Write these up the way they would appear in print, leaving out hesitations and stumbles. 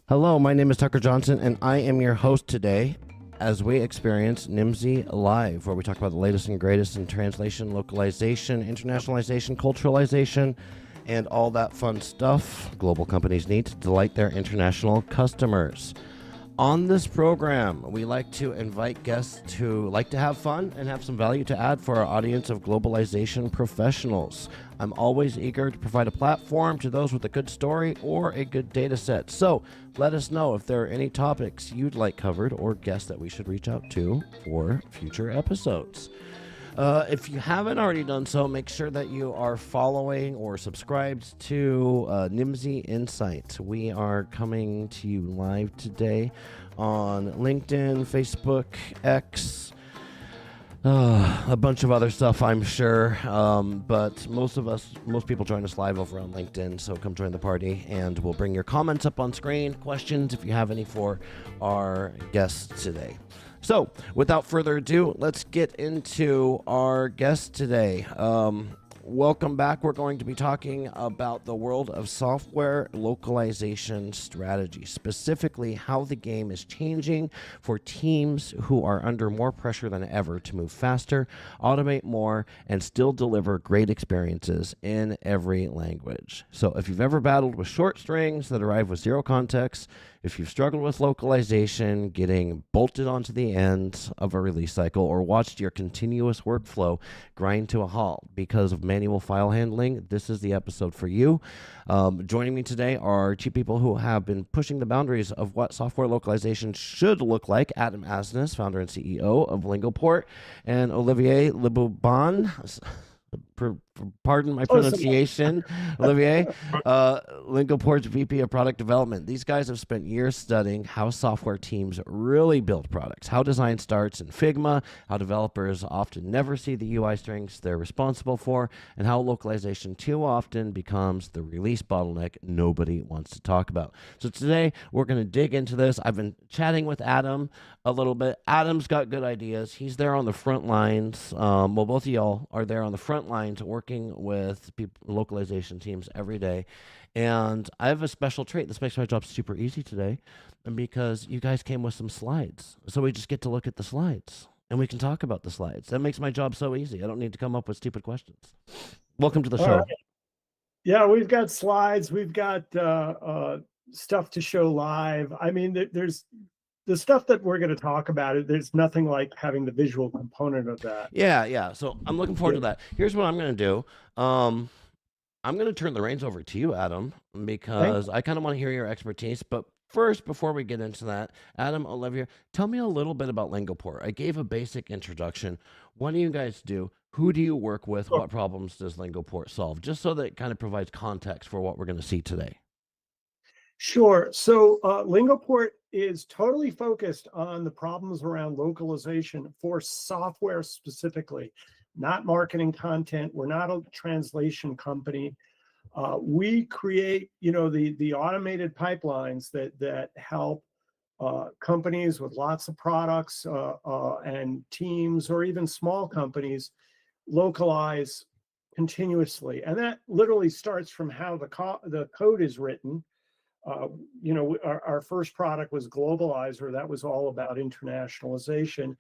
Hello, my name is Tucker Johnson, and I am your host today as we experience NIMSY Live, where we talk about the latest and greatest in translation, localization, internationalization, culturalization, and all that fun stuff global companies need to delight their international customers. On this program, we like to invite guests who like to have fun and have some value to add for our audience of globalization professionals. I'm always eager to provide a platform to those with a good story or a good data set. So let us know if there are any topics you'd like covered or guests that we should reach out to for future episodes. If you haven't already done so, make sure that you are following or subscribed to NIMSY Insight. We are coming to you live today on LinkedIn, Facebook, X, a bunch of other stuff, I'm sure. But most people join us live over on LinkedIn, so come join the party, and we'll bring your comments up on screen, questions if you have any for our guests today. So, without further ado, let's get into our guest today. Welcome back. We're going to be talking about the world of software localization strategy, specifically how the game is changing for teams who are under more pressure than ever to move faster, automate more, and still deliver great experiences in every language. So if you've ever battled with short strings that arrive with zero context, if you've struggled with localization, getting bolted onto the end of a release cycle, or watched your continuous workflow grind to a halt because of manual file handling, this is the episode for you. Joining me today are two people who have been pushing the boundaries of what software localization should look like. Adam Asnes, founder and CEO of Lingoport, and Olivier Libouban. Pardon my pronunciation, Olivier, Lingoport's VP of Product Development. These guys have spent years studying how software teams really build products, how design starts in Figma, how developers often never see the UI strings they're responsible for, and how localization too often becomes the release bottleneck nobody wants to talk about. So today, we're going to dig into this. I've been chatting with Adam a little bit. Adam's got good ideas. He's there on the front lines. Well, both of y'all are there on the front lines working with localization teams every day. And I have a special trait. This makes my job super easy today, and because you guys came with some slides. So we just get to look at the slides and we can talk about the slides. That makes my job so easy. I don't need to come up with stupid questions. Welcome to the show. Yeah, we've got slides. We've got stuff to show live. I mean, there's the stuff that we're going to talk about. There's nothing like having the visual component of that. Yeah. So I'm looking forward to that. Here's what I'm going to do. I'm going to turn the reins over to you, Adam, because I kind of want to hear your expertise. But first, before we get into that, Adam, Olivier, tell me a little bit about Lingoport. I gave a basic introduction. What do you guys do? Who do you work with? What problems does Lingoport solve? Just so that it kind of provides context for what we're going to see today. Sure. So Lingoport is totally focused on the problems around localization for software specifically, not marketing content. We're not a translation company. We create, the automated pipelines that help companies with lots of products and teams, or even small companies, localize continuously. And that literally starts from how the code is written. Our first product was Globalyzer. That was all about internationalization.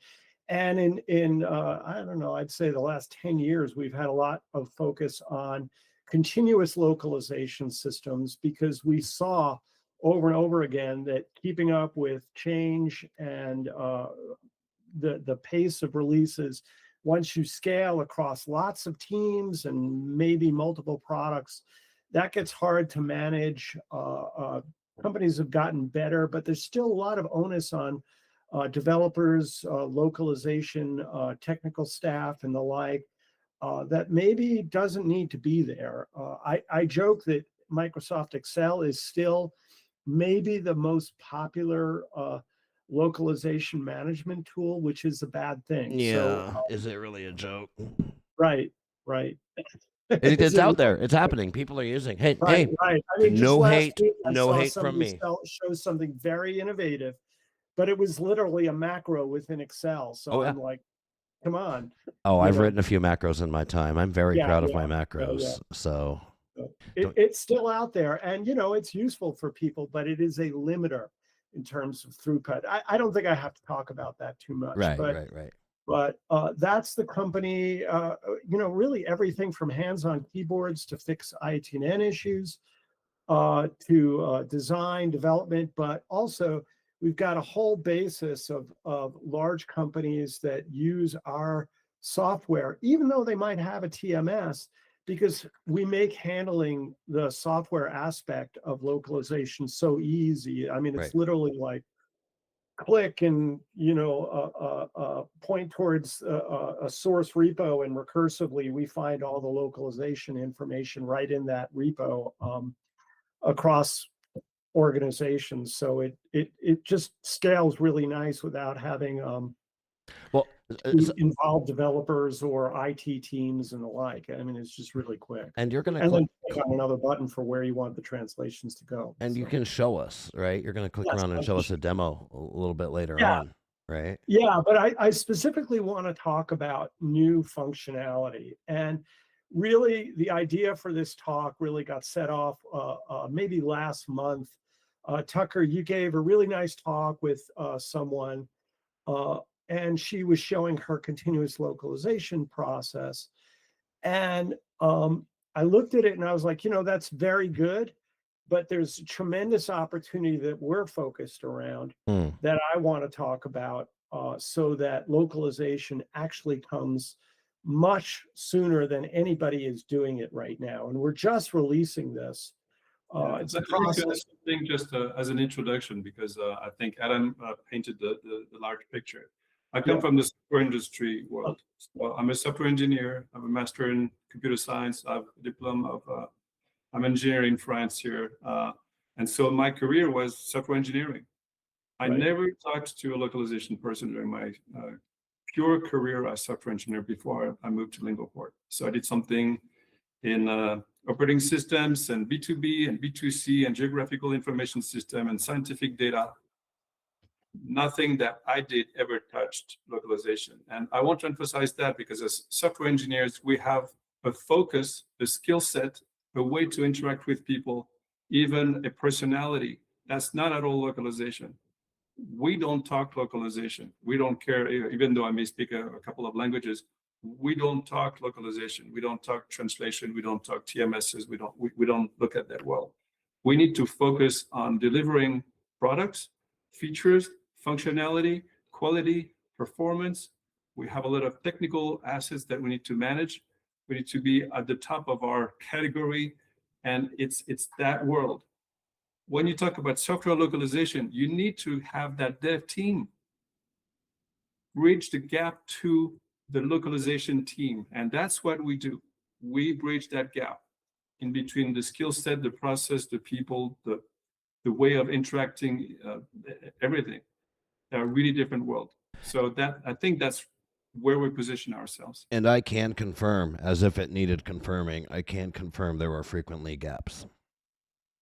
And in I don't know, I'd say the last 10 years, we've had a lot of focus on continuous localization systems, because we saw over and over again that keeping up with change and the pace of releases, once you scale across lots of teams and maybe multiple products, that gets hard to manage. Companies have gotten better, but there's still a lot of onus on developers, localization, technical staff, and the like, that maybe doesn't need to be there. I joke that Microsoft Excel is still maybe the most popular localization management tool, which is a bad thing. Yeah, so, is it really a joke? Right. It's out there. It's happening. People are using. Hey. Right. I mean, no hate. No hate from me. Show something very innovative, but it was literally a macro within Excel. So I'm like, come on. Oh, I've written a few macros in my time. I'm very proud of my macros. So Don't It's still out there, and it's useful for people, but it is a limiter in terms of throughput. I don't think I have to talk about that too much, right, but right, right. that's the company. Really everything from hands-on keyboards to fix ITN issues, to design development, but also we've got a whole basis of large companies that use our software, even though they might have a TMS, because we make handling the software aspect of localization so easy. I mean, Right. it's literally like click and point towards a source repo, and recursively we find all the localization information right in that repo, across organizations. So it just scales really nice without having Well, to involve developers or IT teams and the like. I mean, it's just really quick. and you're going to And click, then click on another button for where you want the translations to go. and you So, can show us, right? You're going to click yes, around and show us a demo a little bit later yeah, on, right? yeah, but I specifically want to talk about new functionality. And really, the idea for this talk really got set off maybe last month. Tucker, you gave a really nice talk with someone, uh, and she was showing her continuous localization process. And I looked at it and I was like, that's very good, but there's tremendous opportunity that we're focused around Hmm. that I want to talk about, so that localization actually comes much sooner than anybody is doing it right now. And we're just releasing this. It's a Let me say process. something just as an introduction, because I think Adam painted the large picture. I come Yeah. from the software industry world. So I'm a software engineer. I have a master in computer science. I have a diploma of I'm an engineer in France here. And so my career was software engineering. I Right. never talked to a localization person during my pure career as software engineer before I moved to Lingoport. So I did something in operating systems and B2B and B2C and geographical information system and scientific data. Nothing that I did ever touched localization. And I want to emphasize that because as software engineers, we have a focus, a skill set, a way to interact with people, even a personality. That's not at all localization. We don't talk localization. We don't care, even though I may speak a couple of languages. We don't talk localization. We don't talk translation. We don't talk TMSs. We don't look at that well. We need to focus on delivering products, features, functionality, quality, performance. We have a lot of technical assets that we need to manage. We need to be at the top of our category, and it's that world. When you talk about software localization, you need to have that dev team bridge the gap to the localization team. And that's what we do. We bridge that gap in between the skill set, the process, the people, the way of interacting, everything. They're a really different world. So that I think that's where we position ourselves. And I can confirm, as if it needed confirming, I can confirm there were frequently gaps.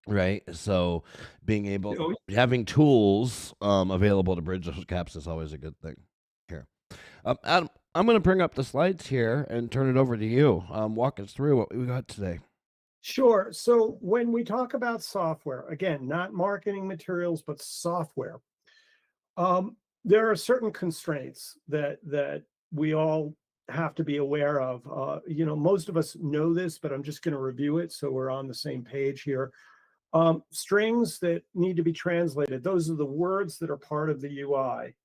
Right. So being able, Oh, having tools available to bridge those gaps is always a good thing here. Adam, I'm going to bring up the slides here and turn it over to you. Walk us through what we got today. Sure. So when we talk about software, again, not marketing materials, but software, there are certain constraints that we all have to be aware of. Most of us know this, but I'm just going to review it so we're on the same page here. Strings that need to be translated, those are the words that are part of the UI.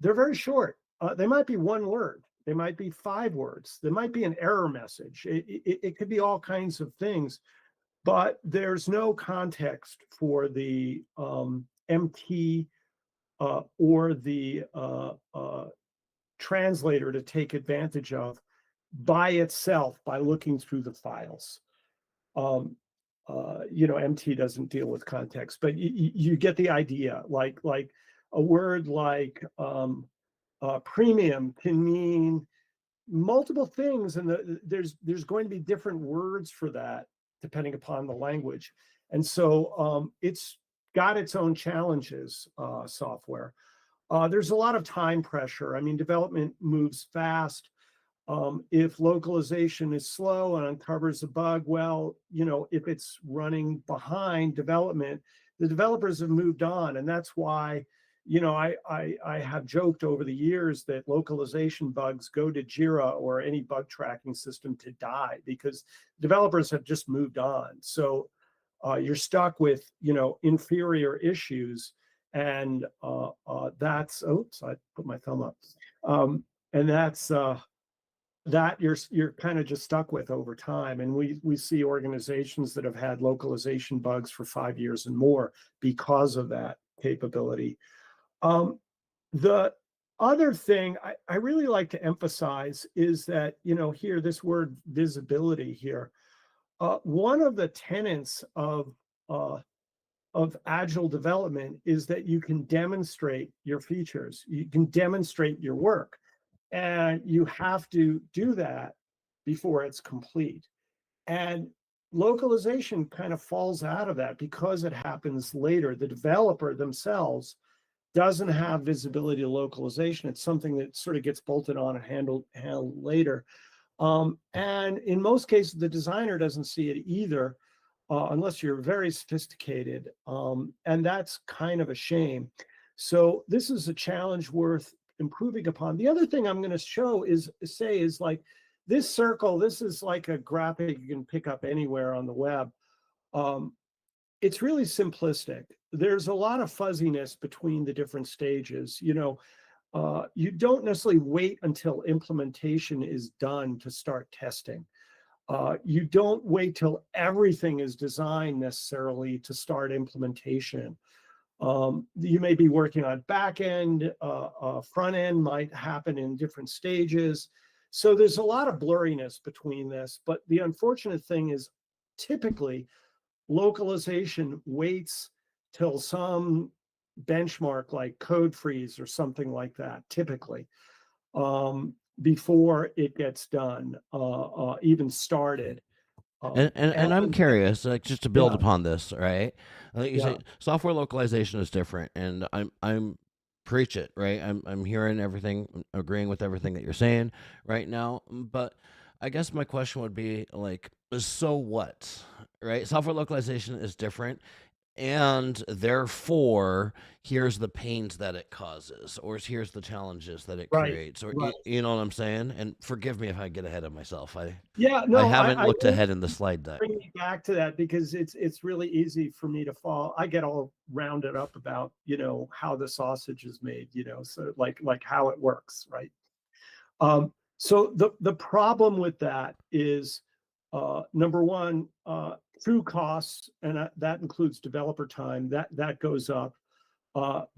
They're very short. They might be one word. They might be 5 words. There might be an error message. It could be all kinds of things, but there's no context for the MT or the translator to take advantage of by itself by looking through the files. MT doesn't deal with context, but you get the idea. Like a word like premium can mean multiple things, and there's going to be different words for that depending upon the language. And so it's got its own challenges, software. There's a lot of time pressure. I mean, development moves fast. If localization is slow and uncovers a bug, well, if it's running behind development, the developers have moved on. And that's why, I have joked over the years that localization bugs go to Jira or any bug tracking system to die because developers have just moved on. So you're stuck with, inferior issues. And that's, oops, I put my thumb up. And that's, that you're kind of just stuck with over time. And we see organizations that have had localization bugs for 5 years and more because of that capability. The other thing I really like to emphasize is that, here, this word visibility here, one of the tenets of agile development is that you can demonstrate your features, you can demonstrate your work. And you have to do that before it's complete. And localization kind of falls out of that because it happens later. The developer themselves doesn't have visibility to localization. It's something that sort of gets bolted on and handled later. And in most cases, the designer doesn't see it either, unless you're very sophisticated. And that's kind of a shame. So this is a challenge worth improving upon. The other thing I'm going to show is like this circle. This is like a graphic you can pick up anywhere on the web. It's really simplistic. There's a lot of fuzziness between the different stages. You don't necessarily wait until implementation is done to start testing. You don't wait till everything is designed necessarily to start implementation. You may be working on back end, front end might happen in different stages. So there's a lot of blurriness between this, but the unfortunate thing is typically localization waits till some benchmark like code freeze or something like that, typically, before it gets done, even started. And I'm curious, like, just to build Yeah, upon this, right? Like you yeah, say, software localization is different, and I'm preach it, right? I'm hearing everything, agreeing with everything that you're saying right now. But I guess my question would be like, so what, right? Software localization is different, and therefore here's the pains that it causes, or here's the challenges that it right, creates, or right. you know what I'm saying. And forgive me if I get ahead of myself. Yeah, I no, haven't I looked will ahead in the slide deck. bring you back to that because it's really easy for me to fall. I get all rounded up about, how the sausage is made, so like how it works, right? So the problem with that is, number one, true costs, and that includes developer time, that goes up.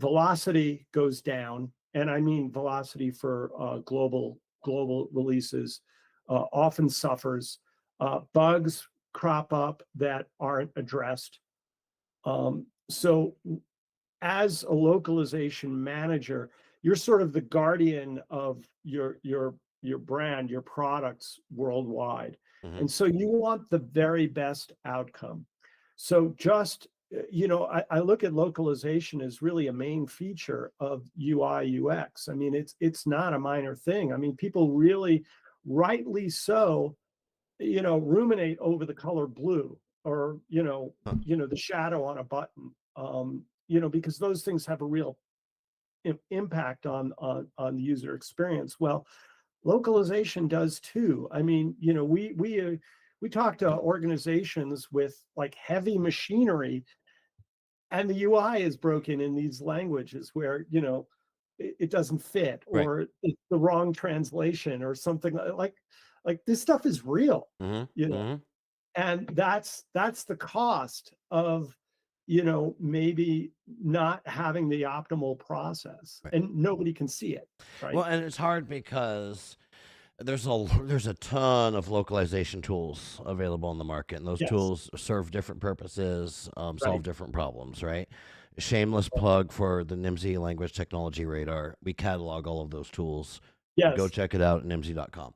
Velocity goes down, and I mean velocity for global releases often suffers. Bugs crop up that aren't addressed. So as a localization manager, you're sort of the guardian of your brand, your products worldwide. Hmm. And so you want the very best outcome. So just, I look at localization as really a main feature of UI UX. I mean, it's not a minor thing. I mean, people really, rightly so, ruminate over the color blue, or Huh. the shadow on a button, because those things have a real impact on the user experience. Well, localization does too. I mean, we talk to organizations with like heavy machinery, and the UI is broken in these languages where it doesn't fit, Right. or it's the wrong translation or something. Like this stuff is real, Hmm. you know Hmm. and that's the cost of maybe not having the optimal process, Right. and nobody can see it, Well, right? and it's hard because there's a ton of localization tools available on the market, and those Yes, tools serve different purposes, solve right, different problems, right? Shameless plug for the NIMSY Language Technology Radar. We catalog all of those tools. Go yes, check it out at nimsy.com,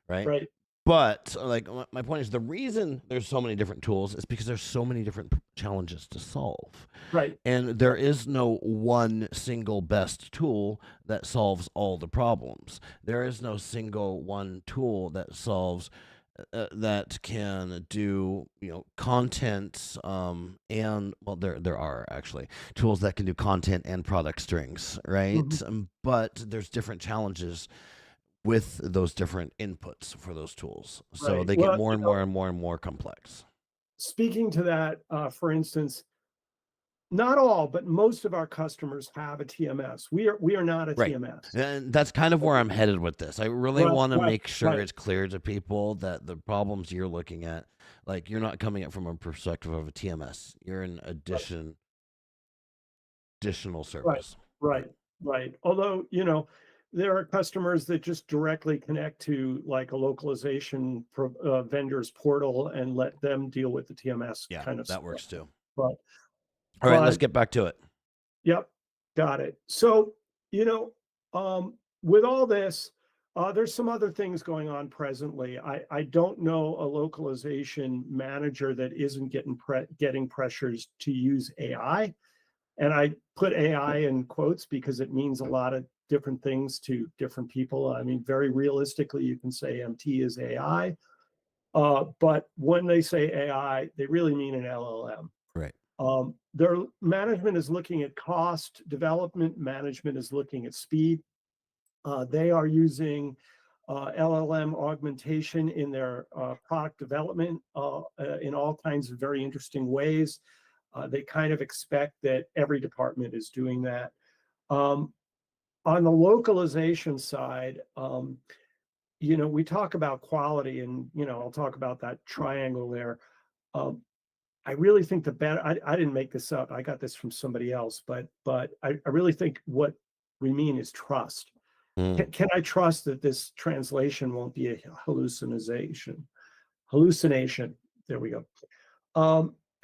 right? right, But like my point is, the reason there's so many different tools is because there's so many different challenges to solve. Right. And there is no one single best tool that solves all the problems. There is no single one tool that solves that can do content and well there are actually tools that can do content and product strings, right? But there's different challenges with those different inputs for those tools, so Right. they get Well, more and more and more and more complex. speaking to that, for instance, not all, but most of our customers have a TMS. We are not a Right. TMS. And that's kind of where I'm headed with this. I really Right, want to right, make sure right. it's clear to people that the problems you're looking at, like you're not coming at from a perspective of a TMS. You're an additional Right, service. right, right. Although, there are customers that just directly connect to like a localization vendor's portal and let them deal with the TMS Yeah, kind of that stuff. works too. But, All right, let's but get back to it. Yep, got it. So, with all this, there's some other things going on presently. I don't know a localization manager that isn't getting pressures to use AI. And I put AI in quotes because it means a lot of different things to different people. I mean, very realistically, you can say MT is AI. But when they say AI, they really mean an LLM. Right. Their management is looking at cost, development management is looking at speed. They are using LLM augmentation in their product development in all kinds of very interesting ways. They kind of expect that every department is doing that. On the localization side, we talk about quality, and I'll talk about that triangle there. Um, I really think the better, I didn't make this up. I got this from somebody else, but I really think what we mean is trust. Can I trust that this translation won't be a hallucination? There we go.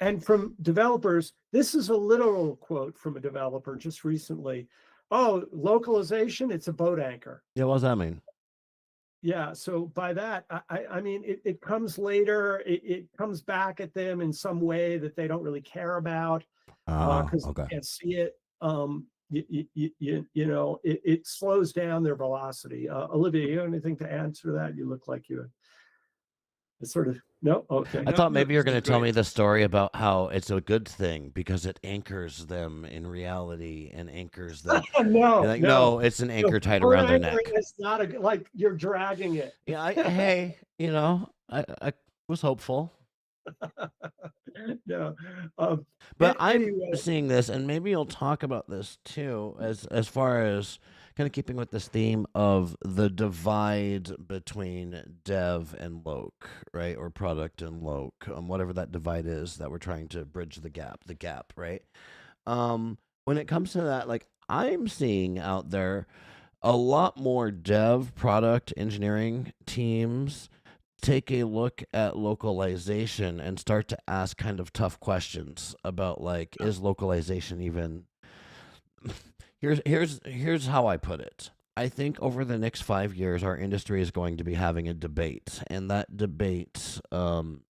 And from developers, this is a literal quote from a developer just recently. Oh, localization, it's a boat anchor. Yeah, what does that mean? Yeah, so by that, I mean, it comes later, it comes back at them in some way that they don't really care about because Okay. they can't see it. It slows down their velocity. Olivia, you have anything to answer that? You look like you sort of, no? Okay. I thought maybe you were This going is to tell me great. the story about how it's a good thing because it anchors them in reality and anchors them. You're like, no, it's an anchor tied Boat around their neck. anchoring is not like you're dragging it. Yeah, hey, I was hopeful. No. But I'm Anyway, seeing this, and maybe you'll talk about this too, as far as kind of keeping with this theme of the divide between dev and loc, right, or product and loc, whatever that divide is that we're trying to bridge the gap, right? When it comes to that, like I'm seeing out there a lot more dev product engineering teams take a look at localization and start to ask kind of tough questions about like is localization even here's how I put it. I think over the next 5 years our industry is going to be having a debate, and that debate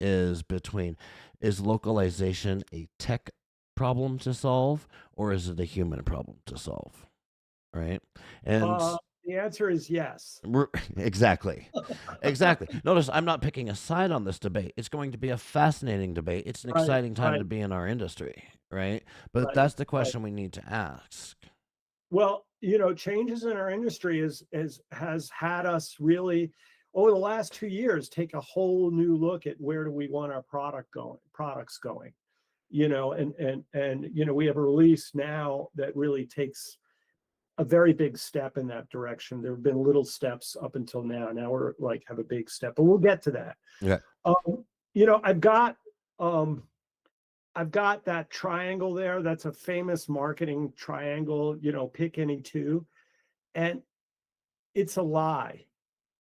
is between, is localization a tech problem to solve or is it a human problem to solve, right? And the answer is yes. exactly. Exactly. Notice I'm not picking a side on this debate. It's going to be a fascinating debate. It's an exciting time to be in our industry, right? But that's the question we need to ask. Well, changes in our industry has had us really over the last 2 years take a whole new look at where do we want our products going. And we have a release now that really takes a very big step in that direction. There have been little steps up until now. Now we're like have a big step, but we'll get to that. Yeah. I've got that triangle there. That's a famous marketing triangle. Pick any two, and it's a lie.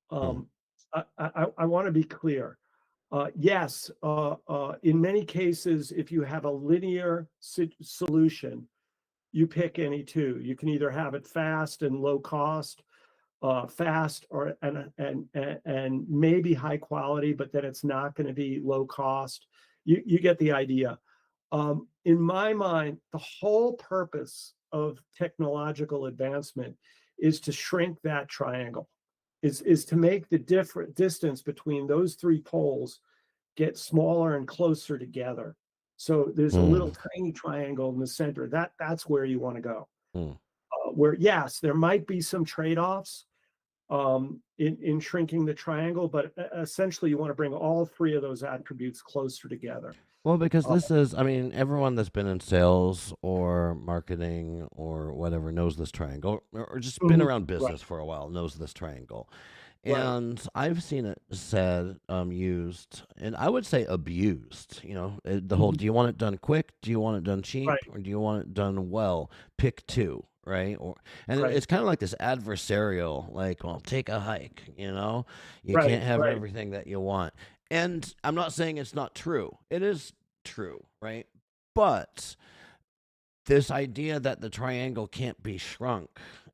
I want to be clear. Yes, in many cases, if you have a linear solution, you pick any two. You can either have it fast and low cost, fast or and maybe high quality, but then it's not going to be low cost. You get the idea. In my mind, the whole purpose of technological advancement is to shrink that triangle, is to make the different distance between those three poles get smaller and closer together. So there's a little tiny triangle in the center. That's where you want to go. Where yes, there might be some trade-offs in shrinking the triangle, but essentially you want to bring all three of those attributes closer together. Well, because this is, I mean, everyone that's been in sales or marketing or whatever knows this triangle, or just been around business for a while knows this triangle. And I've seen it said, used, and I would say abused. You know, the whole: do you want it done quick? Do you want it done cheap? Or do you want it done well? Pick two, right? And it's kind of like this adversarial, like, well, take a hike. You know, you can't have everything that you want. And I'm not saying it's not true. It is true, right? But this idea that the triangle can't be shrunk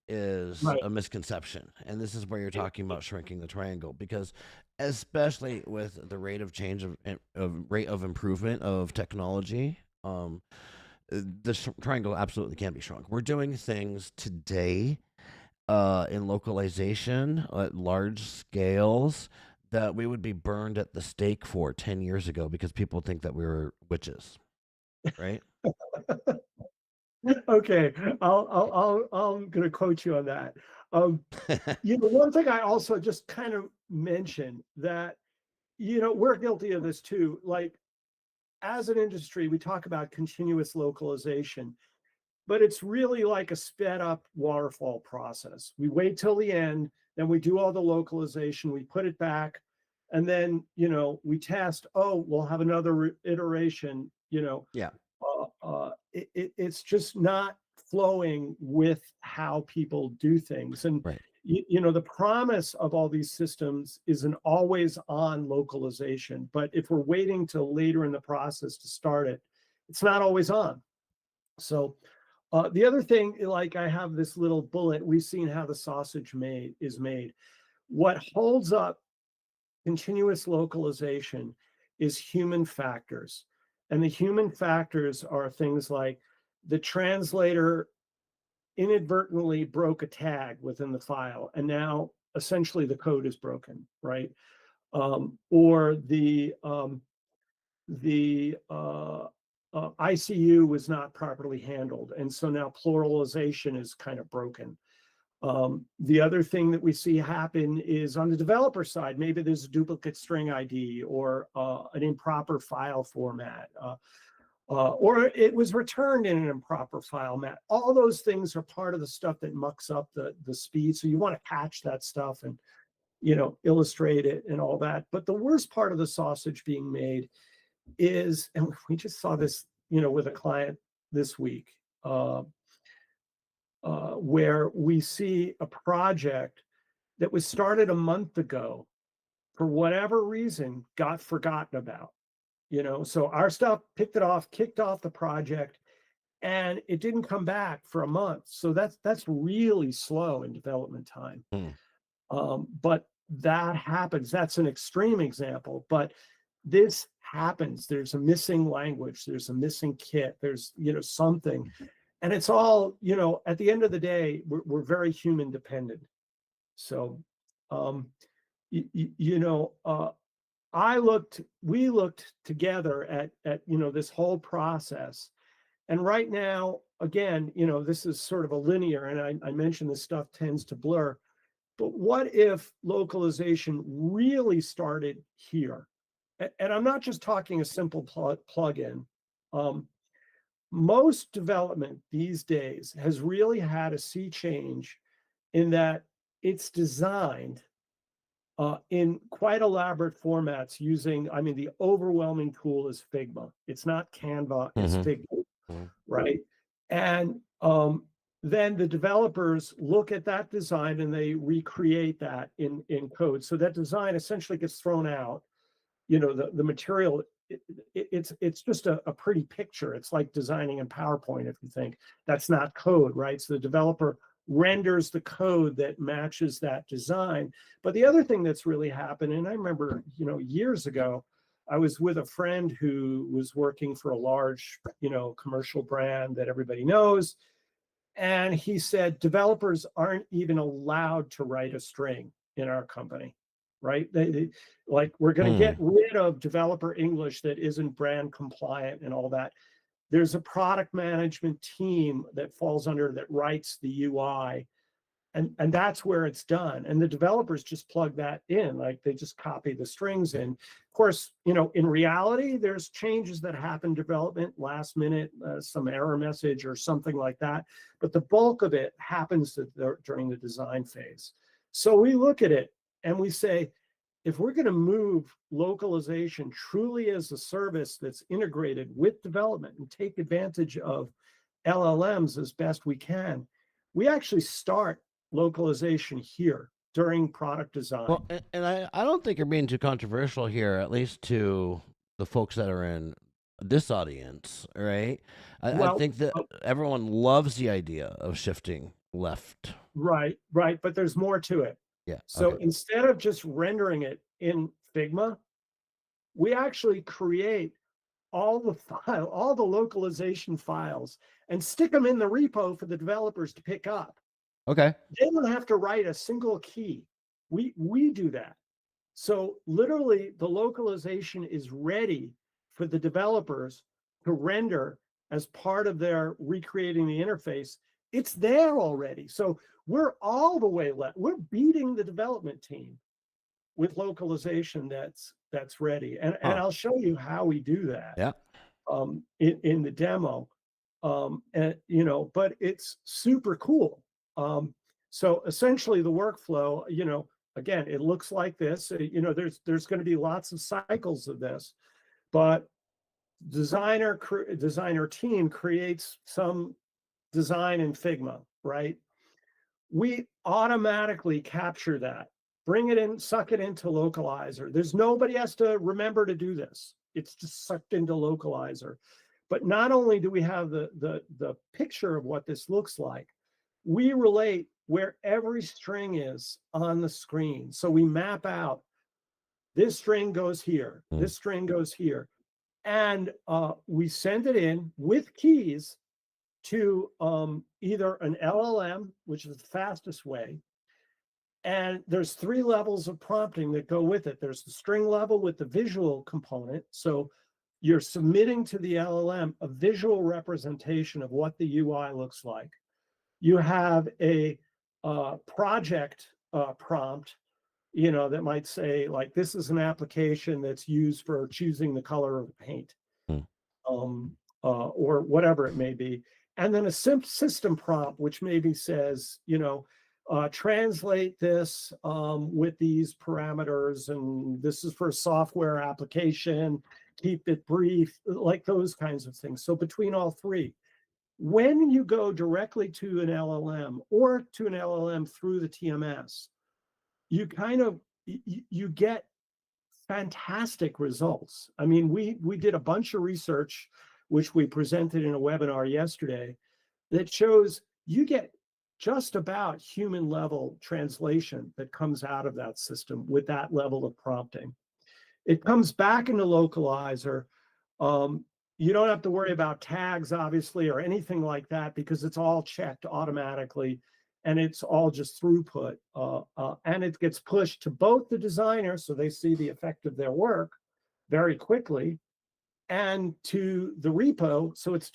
is a misconception. And this is where you're talking about shrinking the triangle, because especially with the rate of change of rate of improvement of technology, the triangle absolutely can't be shrunk. We're doing things today in localization at large scales that we would be burned at the stake for 10 years ago because people think that we were witches, right? Okay, I'm gonna quote you on that. You know, one thing I also just kind of mentioned that, you know, we're guilty of this too. Like, as an industry, we talk about continuous localization, but it's really like a sped up waterfall process. We wait till the end, then we do all the localization, we put it back, and then, you know, we test. Oh, we'll have another iteration. You know, it's just not flowing with how people do things. And you know, the promise of all these systems is an always on localization, but if we're waiting till later in the process to start it, it's not always on. So the other thing, like, I have this little bullet: we've seen how the sausage is made. What holds up continuous localization is human factors. And the human factors are things like the translator inadvertently broke a tag within the file, and now essentially the code is broken, right? Or the ICU was not properly handled, and so now pluralization is kind of broken. The other thing that we see happen is on the developer side, maybe there's a duplicate string ID or an improper file format, or it was returned in an improper file format. All those things are part of the stuff that mucks up the speed. So you want to patch that stuff and, you know, illustrate it and all that. But the worst part of the sausage being made is, and we just saw this, you know, with a client this week, where we see a project that was started a month ago, for whatever reason, got forgotten about. You know, so our stuff kicked off the project, and it didn't come back for a month. So that's really slow in development time. But that happens. That's an extreme example, but this happens. There's a missing language, there's a missing kit, there's, you know, something. And it's all, you know, at the end of the day, we're very human dependent. So, you know, we looked together at, you know, this whole process. And right now, again, you know, this is sort of a linear, and I mentioned this stuff tends to blur. But what if localization really started here? And I'm not just talking a simple plug-in. Most development these days has really had a sea change in that it's designed in quite elaborate formats using, I mean, the overwhelming tool is Figma. It's not Canva, it's Figma, right? And then the developers look at that design and they recreate that in code. So that design essentially gets thrown out. You know, the material, it's just a pretty picture. It's like designing in PowerPoint, if you think. That's not code, right? So the developer renders the code that matches that design. But the other thing that's really happened, and I remember, years ago, I was with a friend who was working for a large, commercial brand that everybody knows. And he said, developers aren't even allowed to write a string in our company, right? Like, we're going to get rid of developer English that isn't brand compliant and all that. There's a product management team that falls under that writes the UI. And that's where it's done. And the developers just plug that in, like they just copy the strings in. Of course, in reality, there's changes that happen in development, last minute, some error message or something like that. But the bulk of it happens during the design phase. So we look at it and we say, if we're going to move localization truly as a service that's integrated with development and take advantage of LLMs as best we can, we actually start localization here during product design. Well, and I don't think you're being too controversial here, at least to the folks that are in this audience, right? I think that everyone loves the idea of shifting left. Right. But there's more to it. Yeah. So instead of just rendering it in Figma, we actually create all the localization files and stick them in the repo for the developers to pick up. Okay. They don't have to write a single key. We do that. So literally the localization is ready for the developers to render as part of their recreating the interface. It's there already. So we're all the way left. We're beating the development team with localization that's ready. And I'll show you how we do that. Yeah. In the demo. But it's super cool. So essentially the workflow, again, it looks like this. There's going to be lots of cycles of this, but designer team creates some design in Figma, right? We automatically capture that, bring it in, suck it into Localizer. There's nobody has to remember to do this. It's just sucked into Localizer. But not only do we have the picture of what this looks like, we relate where every string is on the screen. So we map out, this string goes here, this string goes here. And we send it in with keys to either an LLM, which is the fastest way. And there's 3 levels of prompting that go with it. There's the string level with the visual component. So you're submitting to the LLM a visual representation of what the UI looks like. You have a project prompt, that might say, like, this is an application that's used for choosing the color of the paint, or whatever it may be. And then a system prompt, which maybe says, translate this with these parameters, and this is for a software application, keep it brief, like those kinds of things. So between all 3, when you go directly to an LLM or to an LLM through the TMS, you you get fantastic results. I mean, we did a bunch of research, which we presented in a webinar yesterday, that shows you get just about human level translation that comes out of that system with that level of prompting. It comes back into Localizer. You don't have to worry about tags, obviously, or anything like that, because it's all checked automatically, and it's all just throughput. And it gets pushed to both the designer, so they see the effect of their work very quickly, and to the repo, so it's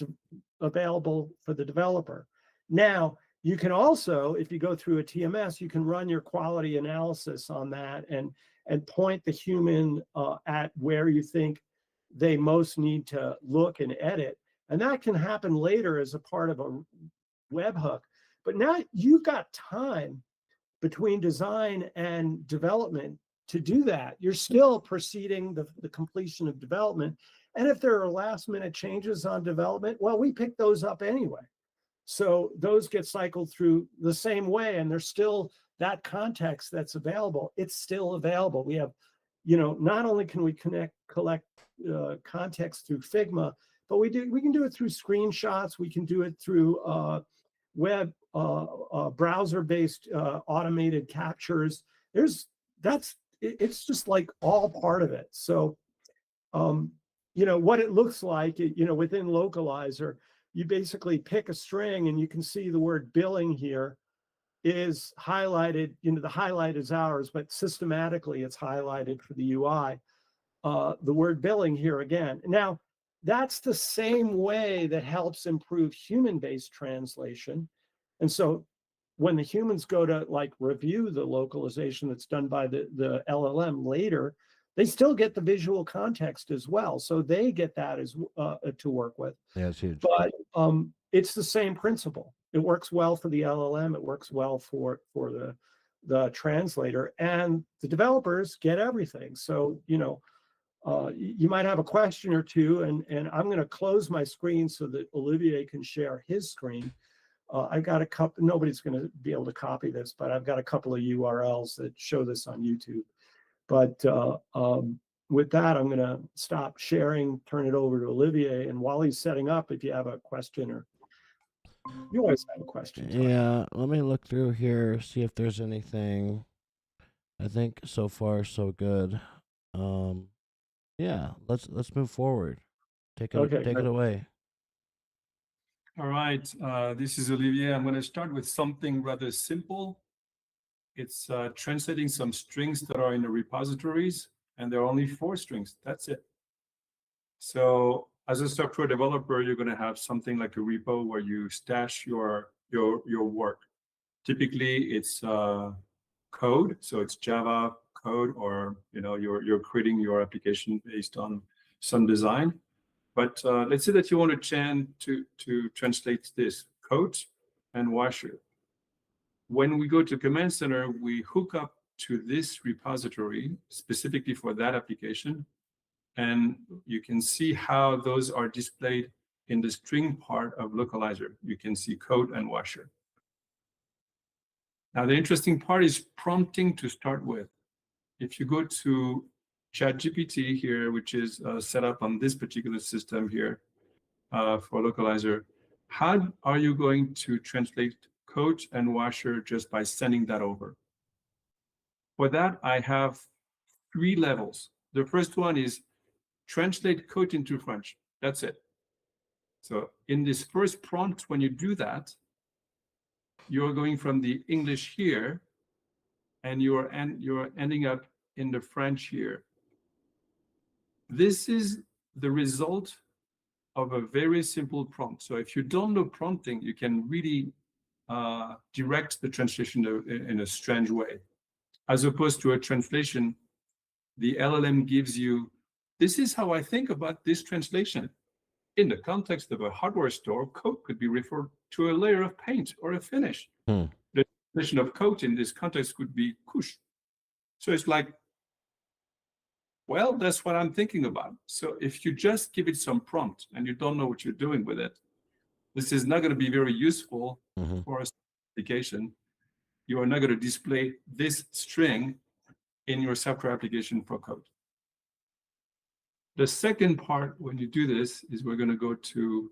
available for the developer. Now, you can also, if you go through a TMS, you can run your quality analysis on that and point the human at where you think they most need to look and edit. And that can happen later as a part of a webhook. But now you've got time between design and development to do that. You're still proceeding the completion of development. And if there are last minute changes on development, well, we pick those up anyway. So those get cycled through the same way, and there's still that context that's available. It's still available. We have, not only can we collect context through Figma, but we can do it through screenshots. We can do it through web browser-based automated captures. It's just like all part of it. So, you know, what it looks like, you know, within Localizer, you basically pick a string and you can see the word billing here is highlighted, you know, the highlight is ours, but systematically it's highlighted for the UI. The word billing here again. Now, that's the same way that helps improve human-based translation. And so when the humans go to like review the localization that's done by the LLM later, they still get the visual context as well. So they get that as to work with. Yeah, it's huge. But it's the same principle. It works well for the LLM. It works well for the translator, and the developers get everything. So, you know, you might have a question or two, and I'm going to close my screen so that Olivier can share his screen. I've got a couple, nobody's going to be able to copy this, but I've got a couple of URLs that show this on YouTube. But with that, I'm going to stop sharing, turn it over to Olivier. And while he's setting up, if you have a question, or you always have a question. Yeah, let me look through here, see if there's anything. I think so far so good. Yeah, let's move forward. Take it away. All right, this is Olivier. I'm going to start with something rather simple. It's translating some strings that are in the repositories, and there are only 4 strings. That's it. So as a software developer, you're going to have something like a repo where you stash your work. Typically, it's code, so it's Java code, or you know you're creating your application based on some design. But let's say that you want to translate this coat and washer. When we go to Command Center, we hook up to this repository specifically for that application. And you can see how those are displayed in the string part of Localizer. You can see coat and washer. Now, the interesting part is prompting to start with. If you go to ChatGPT here, which is set up on this particular system here for Localizer, how are you going to translate coat and washer just by sending that over? For that, I have 3 levels. The first one is translate coat into French. That's it. So in this first prompt, when you do that, you're going from the English here, and you're ending up in the French here. This is the result of a very simple prompt. So if you don't know prompting, you can really direct the translation in a strange way. As opposed to a translation, the LLM gives you, this is how I think about this translation. In the context of a hardware store, coat could be referred to a layer of paint or a finish. The translation of coat in this context could be couche. So it's like, well, that's what I'm thinking about. So if you just give it some prompt and you don't know what you're doing with it, this is not going to be very useful for a application. You are not going to display this string in your software application for code. The second part, when you do this, is we're going to go to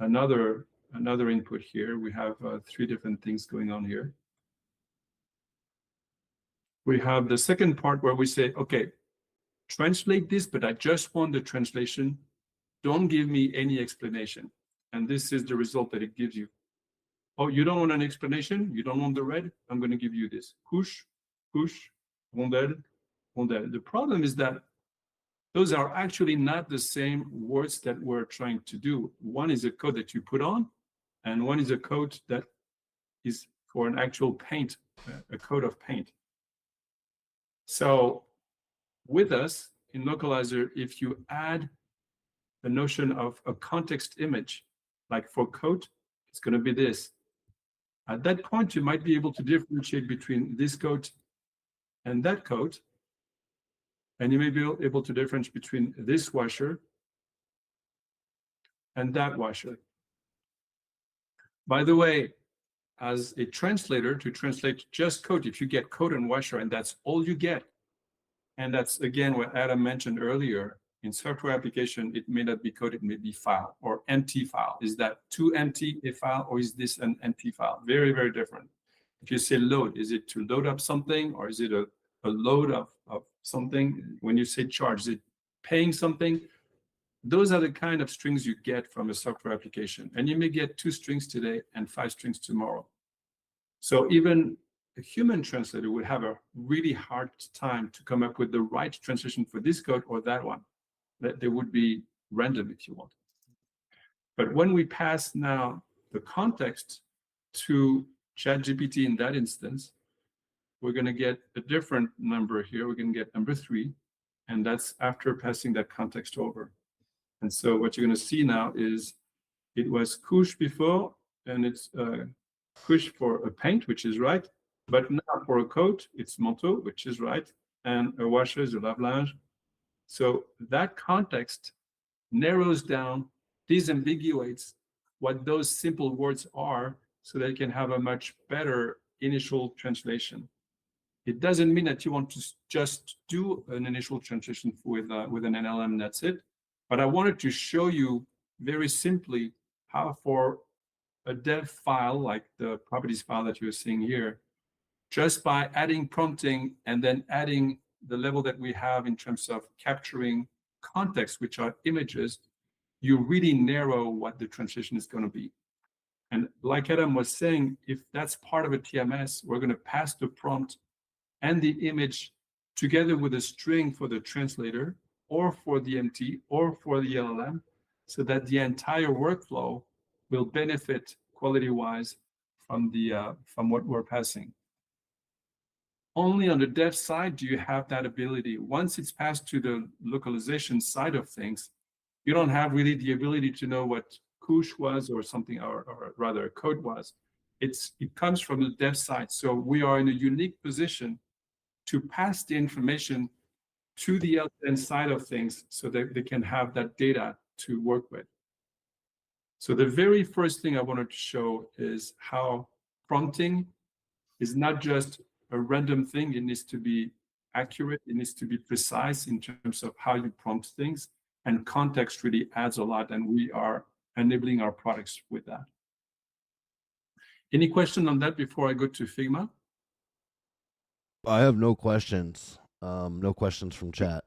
another input here. We have 3 different things going on here. We have the second part where we say, okay, translate this, but I just want the translation. Don't give me any explanation. And this is the result that it gives you. Oh, you don't want an explanation? You don't want the red? I'm going to give you this. Couche, couche, rondelle, rondelle. The problem is that those are actually not the same words that we're trying to do. One is a code that you put on, and one is a code that is for an actual paint, a code of paint. So with us in Localizer, if you add the notion of a context image, like for coat, it's going to be this. At that point, you might be able to differentiate between this coat and that coat. And you may be able to differentiate between this washer and that washer. By the way, as a translator, to translate just coat, if you get coat and washer and that's all you get, and that's again what Adam mentioned earlier, In software application, it may not be code, it may be file or empty file. Is that too empty a file, or is this an empty file? Very, very different. If you say load, is it to load up something, or is it a load of something? When you say charge, is it paying something? Those are the kind of strings you get from a software application. And you may get 2 strings today and 5 strings tomorrow. So even a human translator would have a really hard time to come up with the right translation for this code or that one. That they would be random if you want. But when we pass now the context to ChatGPT in that instance, we're going to get a different number here. We're going to get number 3, and that's after passing that context over. And so what you're going to see now is it was couche before, and it's couche for a paint, which is right. But now for a coat, it's manteau, which is right. And a washer is a lave-linge. So that context narrows down, disambiguates what those simple words are so they can have a much better initial translation. It doesn't mean that you want to just do an initial translation with an LLM, that's it. But I wanted to show you very simply how for a dev file, like the properties file that you're seeing here, just by adding prompting and then adding the level that we have in terms of capturing context, which are images, you really narrow what the translation is going to be. And like Adam was saying, if that's part of a TMS, we're going to pass the prompt and the image together with a string for the translator or for the MT or for the LLM, so that the entire workflow will benefit quality-wise from what we're passing. Only on the dev side do you have that ability. Once it's passed to the localization side of things, you don't have really the ability to know what couche was or something, or rather a code was. It comes from the dev side. So we are in a unique position to pass the information to the L10n side of things so that they can have that data to work with. So the very first thing I wanted to show is how prompting is not just a random thing. It needs to be accurate. It needs to be precise in terms of how you prompt things. And context really adds a lot, and we are enabling our products with that. Any question on that before I go to Figma? I have no questions. No questions from chat.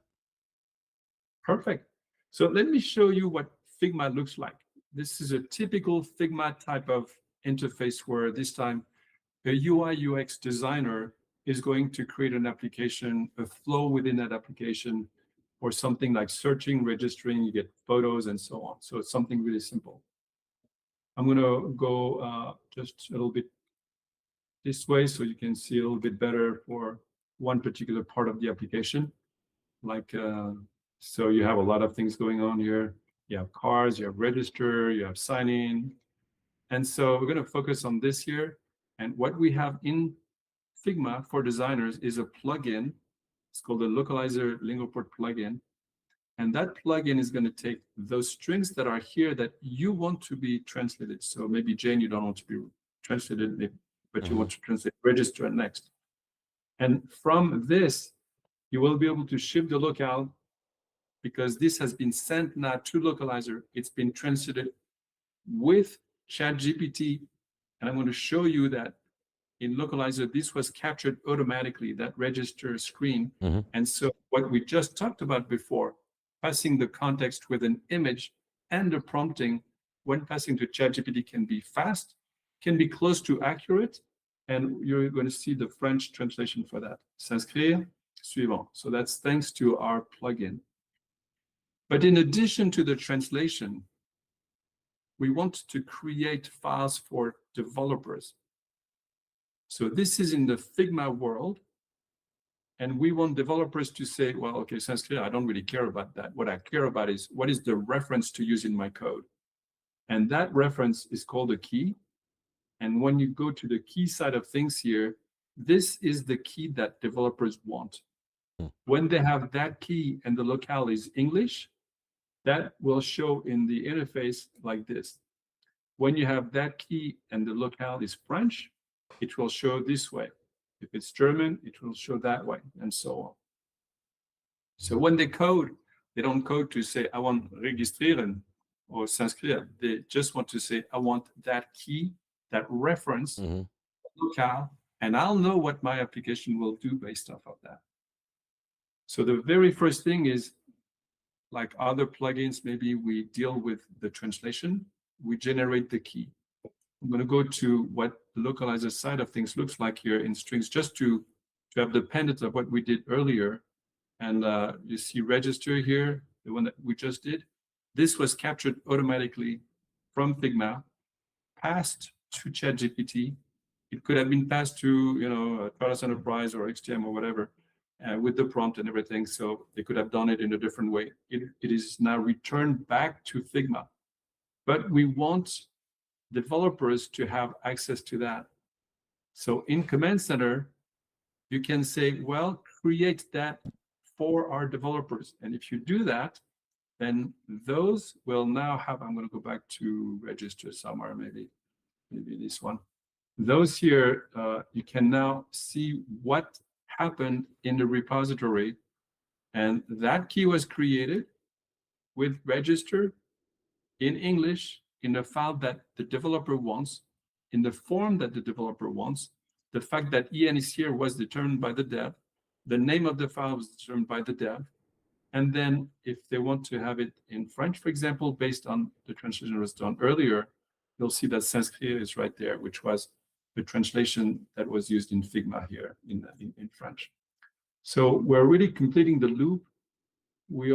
Perfect. So let me show you what Figma looks like. This is a typical Figma type of interface where this time a UI UX designer is going to create an application, a flow within that application, or something like searching, registering, you get photos and so on. So it's something really simple. I'm going to go just a little bit this way so you can see a little bit better for one particular part of the application. Like, so you have a lot of things going on here. You have cars, you have register, you have sign in. And so we're going to focus on this here. And what we have in Figma for designers is a plugin. It's called the Localizer Lingoport plugin. And that plugin is going to take those strings that are here that you want to be translated. So maybe Jane, you don't want to be translated, but you want to translate register and next. And from this, you will be able to ship the locale, because this has been sent now to Localizer. It's been translated with ChatGPT. And I'm going to show you that in Localizer, this was captured automatically, that register screen. And so what we just talked about before, passing the context with an image and the prompting when passing to ChatGPT can be fast, can be close to accurate, and you're going to see the French translation for that. S'inscrire, suivant. So that's thanks to our plugin. But in addition to the translation, we want to create files for developers. So this is in the Figma world. And we want developers to say, well, okay, S'inscrire, I don't really care about that. What I care about is what is the reference to use in my code. And that reference is called a key. And when you go to the key side of things here, this is the key that developers want. When they have that key and the locale is English, that will show in the interface like this. When you have that key and the locale is French, it will show this way. If it's German, it will show that way, and so on. So when they code, They don't code to say, I want registrieren or s'inscrire. They just want to say, I want that key, that reference, locale, and I'll know what my application will do based off of that. So the very first thing is, like other plugins, maybe we deal with the translation, we generate the key. I'm going to go to what the localizer side of things looks like here in strings, just to have the pendant of what we did earlier. And you see register here, the one that we just did. This was captured automatically from Figma, passed to ChatGPT. It could have been passed to, Trados Enterprise or XTM or whatever, with the prompt and everything. So they could have done it in a different way. It is now returned back to Figma. But we want developers to have access to that. So in Command Center, you can say, well, create that for our developers. And if you do that, then those will now have, I'm going to go back to register somewhere, maybe this one. Those here, you can now see what happened in the repository. And that key was created with register in English, in the file that the developer wants, in the form that the developer wants. The fact that EN is here was determined by the dev. The name of the file was determined by the dev. And then if they want to have it in French, for example, based on the translation that was done earlier, you'll see that s'inscrire is right there, which was the translation that was used in Figma here in French. So we're really completing the loop. We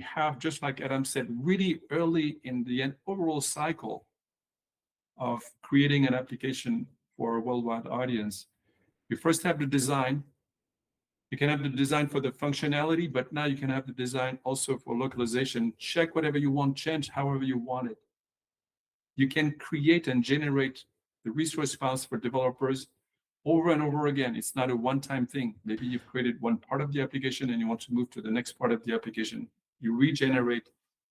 have, just like Adam said, really early in the overall cycle of creating an application for a worldwide audience. You first have the design. You can have the design for the functionality, but now you can have the design also for localization. Check whatever you want, change however you want it. You can create and generate the resource files for developers over and over again. It's not a one-time thing. Maybe you've created one part of the application and you want to move to the next part of the application. You regenerate,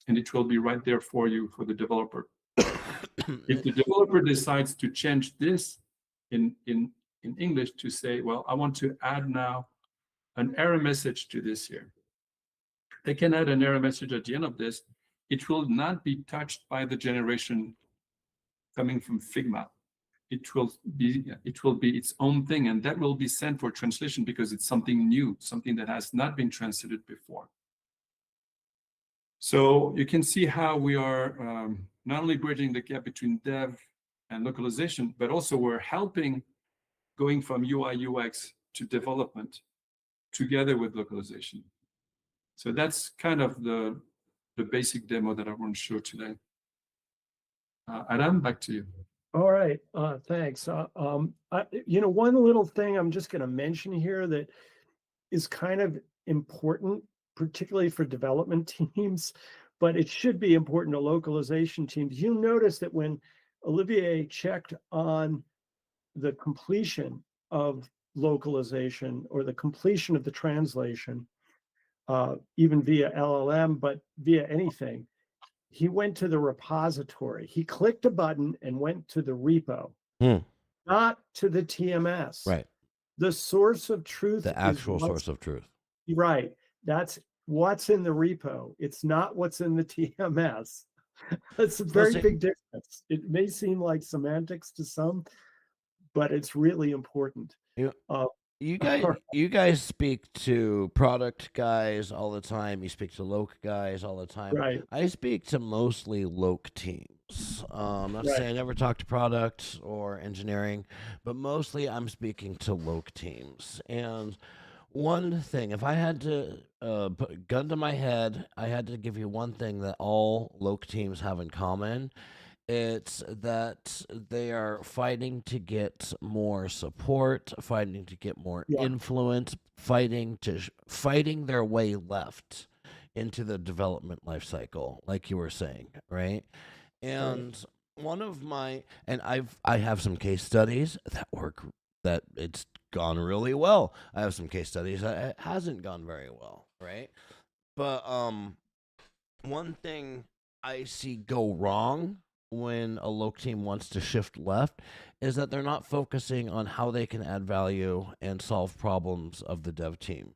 and it will be right there for you, for the developer. If the developer decides to change this in English to say, well, I want to add now an error message to this here. They can add an error message at the end of this. It will not be touched by the generation coming from Figma. It will be its own thing, and that will be sent for translation because it's something new, something that has not been translated before. So you can see how we are not only bridging the gap between dev and localization, but also we're helping going from UI UX to development together with localization. So that's kind of the basic demo that I want to show today. Adam, back to you. All right, thanks. One little thing I'm just going to mention here that is kind of important, particularly for development teams, but it should be important to localization teams. You'll notice that when Olivier checked on the completion of localization or the completion of the translation, even via LLM, but via anything, he went to the repository. He clicked a button and went to the repo, not to the TMS. Right. The source of truth. The actual source of truth. Right. That's what's in the repo. It's not what's in the TMS. That's a very big difference. It may seem like semantics to some, but it's really important. You guys speak to product guys all the time. You speak to loc guys all the time. Right. I speak to mostly loc teams. Not to say I never talk to product or engineering, but mostly I'm speaking to loc teams. And one thing, if I had to put a gun to my head, I had to give you one thing that all loc teams have in common. It's that they are fighting to get more support, fighting to get more influence, fighting their way left into the development life cycle, like you were saying, right? And one of my, and I have some case studies that work, that it's gone really well. I have some case studies that it hasn't gone very well, right? But one thing I see go wrong when a loc team wants to shift left is that they're not focusing on how they can add value and solve problems of the dev team.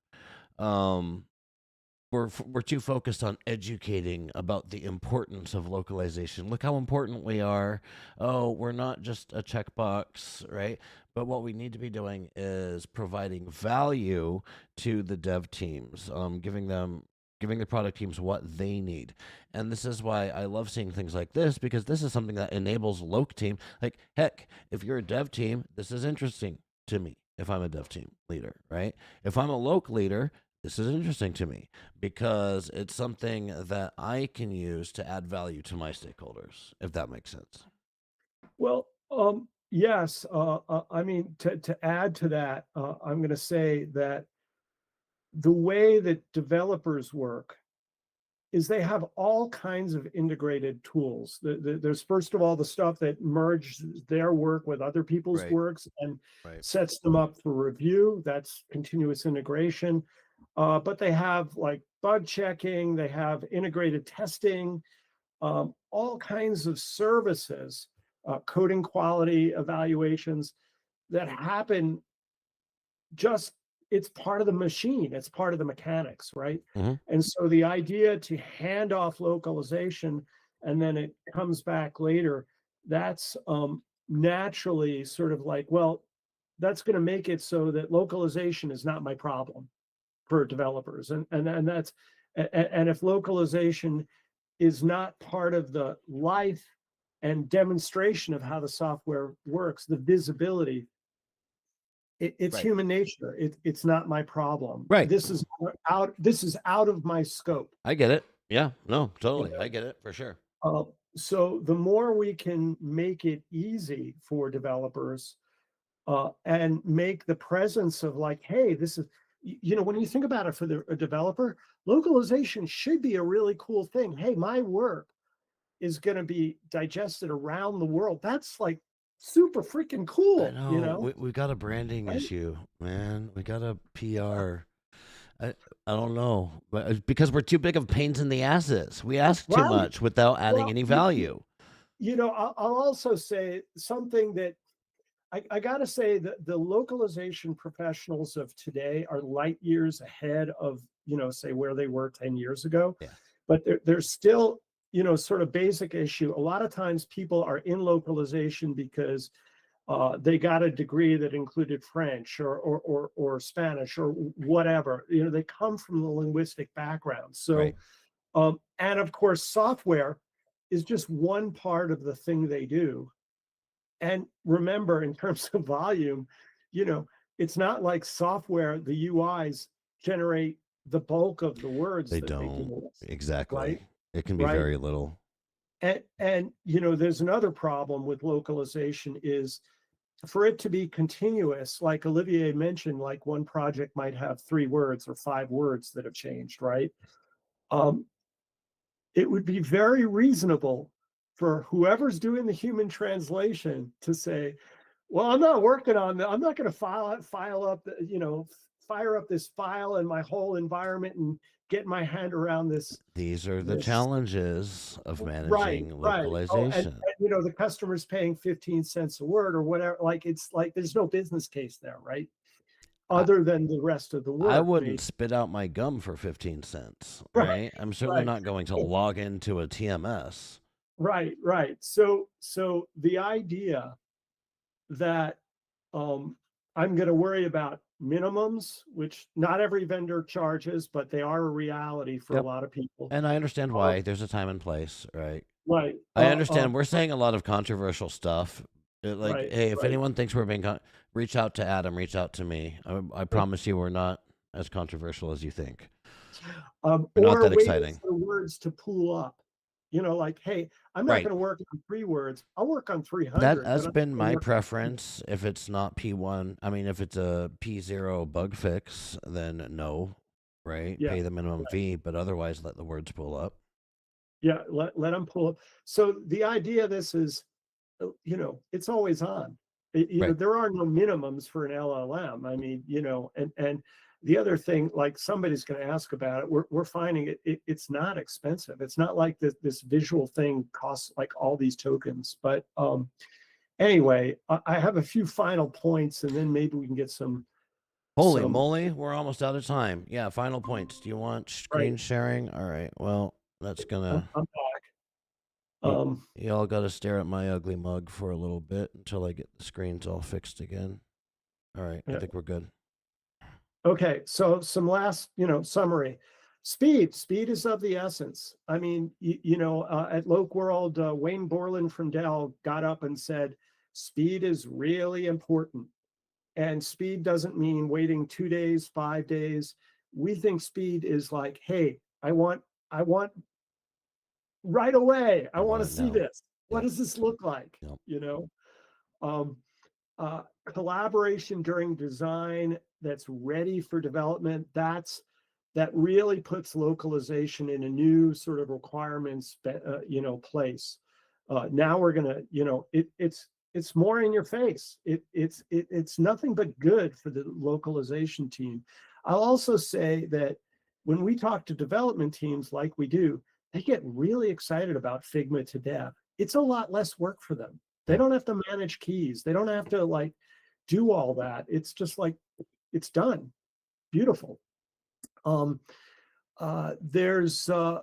we're too focused on educating about the importance of localization. Look how important we are. Oh, we're not just a checkbox, right? But what we need to be doing is providing value to the dev teams, giving the product teams what they need. And this is why I love seeing things like this, because this is something that enables Loc team. Like, heck, if you're a dev team, this is interesting to me if I'm a dev team leader, right? If I'm a Loc leader, this is interesting to me because it's something that I can use to add value to my stakeholders, if that makes sense. Well, yes. I mean, to add to that, I'm going to say that the way that developers work is they have all kinds of integrated tools. There's first of all the stuff that merges their work with other people's Right. works and Right. sets them up for review. That's continuous integration. But they have like bug checking, they have integrated testing, all kinds of services, coding quality evaluations that happen. Just it's part of the machine, it's part of the mechanics, right? Mhm. And so the idea to hand off localization and then it comes back later, that's naturally sort of like, well, that's going to make it so that localization is not my problem for developers. And that's and if localization is not part of the life and demonstration of how the software works, the visibility, it's Right. human nature. It's not my problem. Right. This is out of my scope. I get it. Yeah. No, You totally. know? I get it for sure. So the more we can make it easy for developers and make the presence of like, hey, this is, when you think about it for a developer, localization should be a really cool thing. Hey, my work is going to be digested around the world. That's like super freaking I cool, know. We got a branding right? issue, man. We got a PR. I don't know, but because we're too big of pains in the asses. We ask too Right. much without adding Well, any value. I'll also say something that I got to say that the localization professionals of today are light years ahead of, say where they were 10 years ago. Yeah. But there's still, sort of basic issue. A lot of times people are in localization because they got a degree that included French or Spanish or whatever. They come from the linguistic background. So, Right. and of course, software is just one part of the thing they do. And remember, in terms of volume, it's not like software, the UIs generate the bulk of the words They that they don't. deal with, Exactly. right? It can be Right. very little. And there's another problem with localization is for it to be continuous, like Olivier mentioned, like one project might have 3 words or 5 words that have changed, right? It would be very reasonable for whoever's doing the human translation to say, well, I'm not working on that. I'm not going to fire up this file in my whole environment and get my hand around this. These are the This challenges of right, managing right. Oh, and localization. the customer's paying 15 cents a word or whatever. Like it's like there's no business case there, right? I, Other than the rest of the I work, wouldn't maybe. spit out my gum for 15 cents, Right, right? I'm certainly right. not going to log into a TMS. Right. So the idea that I'm going to worry about minimums, which not every vendor charges, but they are a reality for a Yep. lot of people. And I understand why. There's a time and place, right? Right. I understand. We're saying a lot of controversial stuff. Like, Right, hey, if right. anyone thinks we're being, reach out to Adam, reach out to me. I promise you, we're not as controversial as you think. We're not that exciting. For words to pool up. Like, hey, I'm not Right. going to work on 3 words. I'll work on 300. That has been my work preference. If it's not P1, I mean, if it's a P0 bug fix, then no, right? Yeah, Pay the minimum right. fee, but otherwise let the words pull up. Yeah, let them pull up. So the idea of this is, it's always on. Right. There are no minimums for an LLM. I mean, and the other thing, like somebody's going to ask about it, we're finding it's not expensive. It's not like this visual thing costs like all these tokens. But anyway, I have a few final points, and then maybe we can get some Holy some moly, we're almost out of time. Yeah, final points. Do you want right. screen sharing? All right. Well, that's gonna. I'm back. y- Y'all got to stare at my ugly mug for a little bit until I get the screens all fixed again. All right, I Yeah. think we're good. Okay, so some last, summary. Speed is of the essence. I mean, at Loc World, Wayne Borland from Dell got up and said, speed is really important. And speed doesn't mean waiting 2 days, 5 days. We think speed is like, hey, I want right away. I want to see this. What does this look like? Yep. You know, um, collaboration during design that's ready for development. That really puts localization in a new sort of requirements, place. Now we're gonna, it's more in your face. It's nothing but good for the localization team. I'll also say that when we talk to development teams like we do, they get really excited about Figma to dev. It's a lot less work for them. They don't have to manage keys. They don't have to like do all that. It's just like it's done. Beautiful. There's a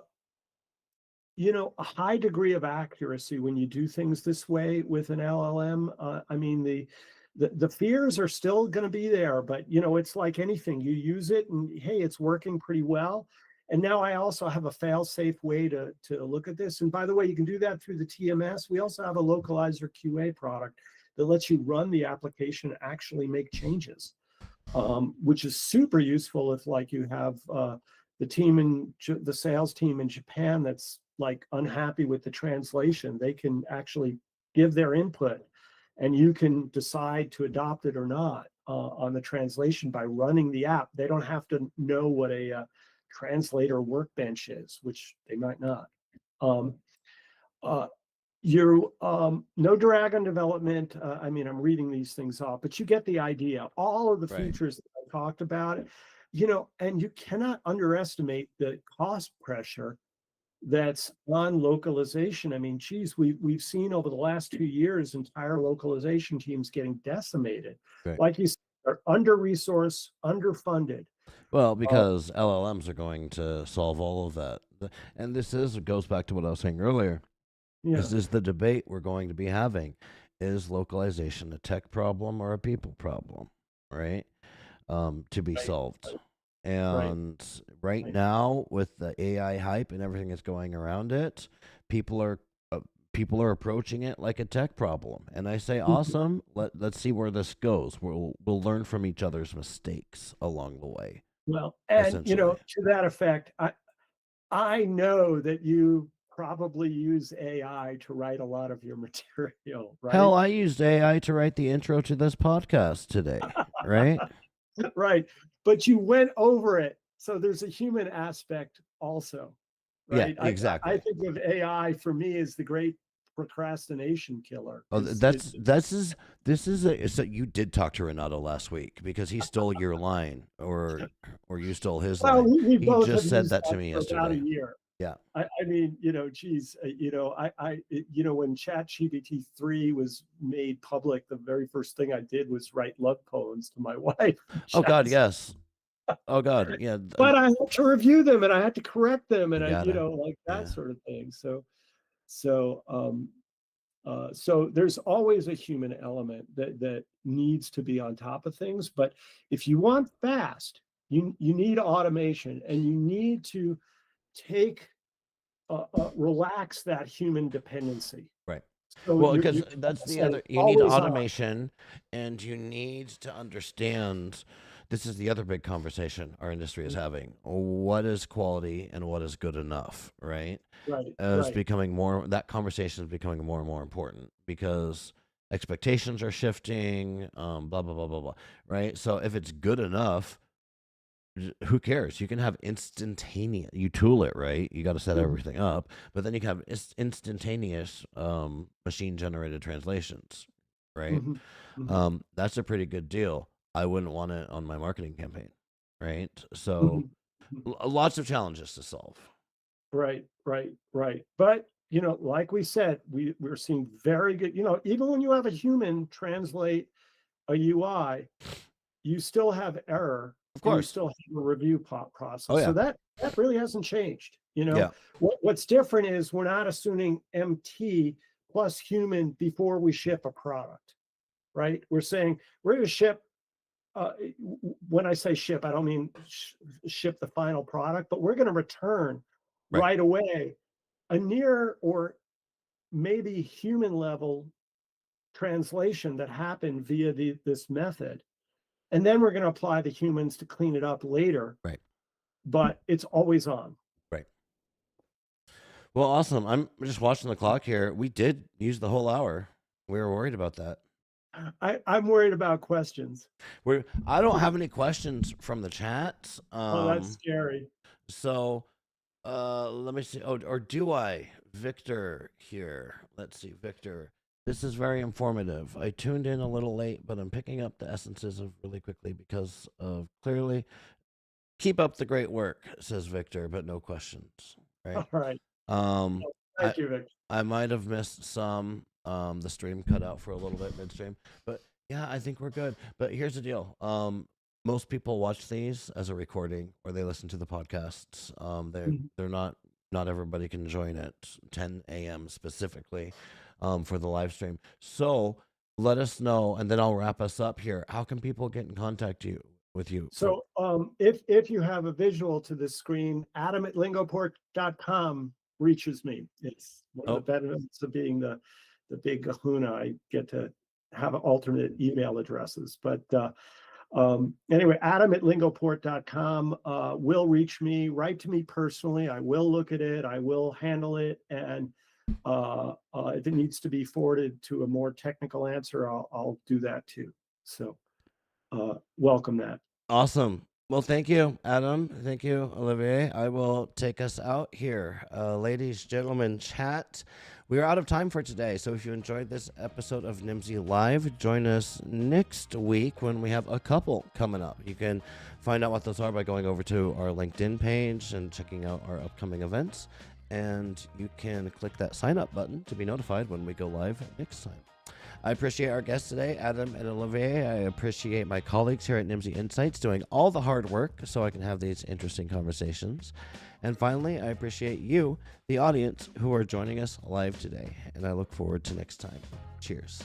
high degree of accuracy when you do things this way with an LLM. I mean, the fears are still going to be there, but it's like anything. You use it, and hey, it's working pretty well. And now I also have a fail-safe way to look at this. And by the way, you can do that through the TMS. We also have a LocalyzerQA product that lets you run the application and actually make changes, which is super useful if like you have the sales team in Japan that's like unhappy with the translation. They can actually give their input, and you can decide to adopt it or not on the translation by running the app. They don't have to know what a translator workbench is, which they might not. No drag on development. I mean, I'm reading these things off, but you get the idea. All of the features that I talked about, and you cannot underestimate the cost pressure that's on localization. I mean, geez, we've seen over the last 2 years entire localization teams getting decimated. Right. Like you said, they're under-resourced, underfunded. Well, because LLMs are going to solve all of that. And goes back to what I was saying earlier. Yeah. This is the debate we're going to be having. Is localization a tech problem or a people problem? Right? To be solved. And right now, with the AI hype and everything that's going around it, people are approaching it like a tech problem. And I say, awesome. Let's see where this goes. We'll learn from each other's mistakes along the way. Well, and to that effect, I know that you probably use AI to write a lot of your material, right? Hell, I used AI to write the intro to this podcast today, right? Right. But you went over it. So there's a human aspect also, right? Yeah, exactly. I think of AI for me as the great procrastination killer. Oh, so you did talk to Renato last week because he stole your line or you stole his line. We He both just said that to for me about yesterday. a year. Yeah. I mean, geez, when ChatGPT 3 was made public, the very first thing I did was write love poems to my wife. Oh God, yes. Oh God, yeah. But I had to review them and I had to correct them and like that sort of thing. So there's always a human element that needs to be on top of things. But if you want fast, you need automation, and you need to relax that human dependency. Right. So well, because that's the other. You need automation, and you need to understand. This is the other big conversation our industry is having. What is quality and what is good enough, right? Right. Becoming more. That conversation is becoming more and more important because expectations are shifting. Blah blah blah blah blah. Right. So if it's good enough, who cares? You can have instantaneous. You tool it, right? You got to set everything up, but then you can have instantaneous machine generated translations, right? That's a pretty good deal. I wouldn't want it on my marketing campaign, right? So lots of challenges to solve. Right. But like we said, we're seeing very good. Even when you have a human translate a UI, you still have error. Of and you course. still have a review process. Oh, yeah. So that really hasn't changed. You know, Yeah. what's different is we're not assuming MT plus human before we ship a product, right? We're saying we're going to ship. When I say ship, I don't mean ship the final product, but we're going to return right away a near or maybe human level translation that happened via this method. And then we're going to apply the humans to clean it up later. Right. But it's always on. Right. Well, awesome. I'm just watching the clock here. We did use the whole hour. We were worried about that. I'm worried about questions. I don't have any questions from the chat. Oh, that's scary. So let me see. Oh, or do I? Victor here. Let's see, Victor. This is very informative. I tuned in a little late, but I'm picking up the essences of really quickly because of clearly. Keep up the great work, says Victor, but no questions. Right. All right. Thank you, Victor. I might have missed some. The stream cut out for a little bit midstream, but yeah, I think we're good. But here's the deal. Most people watch these as a recording or they listen to the podcasts. They're not everybody can join at 10 a.m. specifically for the live stream. So let us know, and then I'll wrap us up here. How can people get in contact with you? So if you have a visual to the screen, adam@lingoport.com reaches me. It's one of the benefits of being the big kahuna. I get to have alternate email addresses. But anyway, adam@lingoport.com will reach me. Write to me personally. I will look at it. I will handle it. And if it needs to be forwarded to a more technical answer, I'll do that too. So welcome that. Awesome. Well, thank you, Adam. Thank you, Olivier. I will take us out here. Ladies, gentlemen, chat. We are out of time for today. So if you enjoyed this episode of Nimdzi Live, join us next week when we have a couple coming up. You can find out what those are by going over to our LinkedIn page and checking out our upcoming events. And you can click that sign up button to be notified when we go live next time. I appreciate our guests today, Adam and Olivier. I appreciate my colleagues here at Nimdzi Insights doing all the hard work so I can have these interesting conversations. And finally, I appreciate you, the audience, who are joining us live today. And I look forward to next time. Cheers.